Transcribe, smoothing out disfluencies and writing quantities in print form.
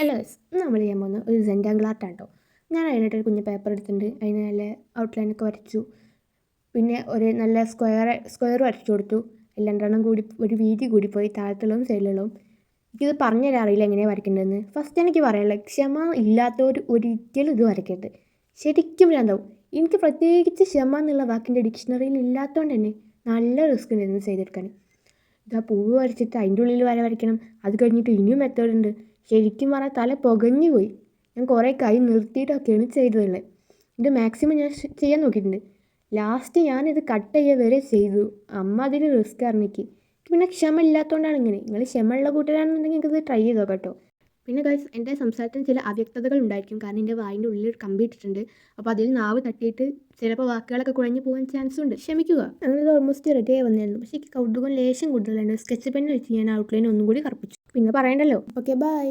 Hello guys, ഇന്ന് നമ്മൾ ചെയ്യാൻ പോകുന്ന ഒരു റെക്റ്റാങ്കിൾ ആർട്ടാണ് കേട്ടോ. ഞാൻ അതിനായിട്ടൊരു കുഞ്ഞ് പേപ്പർ എടുത്തിട്ടുണ്ട്. അതിന് നല്ല ഔട്ട്ലൈനൊക്കെ വരച്ചു. പിന്നെ ഒരു നല്ല സ്ക്വയർ വരച്ചു കൊടുത്തു. രണ്ടെണ്ണം കൂടി ഒരു വീതി കൂടിപ്പോയി, താഴത്തുള്ളതും സൈഡിലുള്ളതും. എനിക്കിത് പറഞ്ഞുതരാൻ അറിയില്ല എങ്ങനെയാണ് വരയ്ക്കേണ്ടതെന്ന്. ഫസ്റ്റ് എനിക്ക് പറയാനുള്ള ക്ഷമ ഇല്ലാത്തവർ ഒരിക്കലും ഇത് വരയ്ക്കരുത്. ശരിക്കും ഭ്രാന്താവും. എനിക്ക് പ്രത്യേകിച്ച് ക്ഷമ എന്നുള്ള വാക്കിൻ്റെ ഡിക്ഷണറിയിൽ ഇല്ലാത്തതുകൊണ്ട് തന്നെ നല്ല റിസ്ക് ഉണ്ടായിരുന്നു ചെയ്തെടുക്കാൻ. ഇതാ പൂവ് വരച്ചിട്ട് അതിൻ്റെ ഉള്ളിൽ വര വരയ്ക്കണം. അത് കഴിഞ്ഞിട്ട് ഇനിയും മെത്തേഡ് ഉണ്ട്. ശരിക്കും പറഞ്ഞാൽ തല പുകഞ്ഞു പോയി. ഞാൻ കുറേ കൈ നിർത്തിയിട്ടൊക്കെയാണ് ചെയ്തതുള്ളത്. ഇത് മാക്സിമം ഞാൻ ചെയ്യാൻ നോക്കിയിട്ടുണ്ട്. ലാസ്റ്റ് ഞാനിത് കട്ട് ചെയ്യുക വരെ ചെയ്തു. അമ്മ അതിന് റിസ്ക് ആയിരുന്നെനിക്ക്. പിന്നെ ക്ഷമ ഇല്ലാത്തതുകൊണ്ടാണ് ഇങ്ങനെ. നിങ്ങൾ ക്ഷമയുള്ള കൂട്ടരാണെന്നുണ്ടെങ്കിൽ നിങ്ങൾക്ക് ഇത് ട്രൈ ചെയ്ത് നോക്കാം കേട്ടോ. പിന്നെ ഗൈസ്, എൻ്റെ സംസാരത്തിന് ചില അവ്യക്തതകൾ ഉണ്ടായിരിക്കും. കാരണം എൻ്റെ വായിൻ്റെ ഉള്ളിൽ ഒരു കമ്പി ഇട്ടിട്ടുണ്ട്. അപ്പോൾ അതിൽ നാവ് തട്ടിയിട്ട് ചിലപ്പോൾ വാക്കുകളൊക്കെ കുഴഞ്ഞു പോകാൻ ചാൻസ് ഉണ്ട്. ക്ഷമിക്കുക. ഞങ്ങളിത് ഓൾമോസ്റ്റ് റെഡി ആയി വന്നിരുന്നു. പക്ഷേ എനിക്ക് കൗതുകം ലേശം കൂടുതലുണ്ട്. സ്കെച്ച് പെൻ വെച്ച് ഞാൻ ഔട്ട്ലൈൻ ഒന്നും കൂടി കറുപ്പിച്ചു. പിന്നെ പറയണ്ടല്ലോ. Okay, by.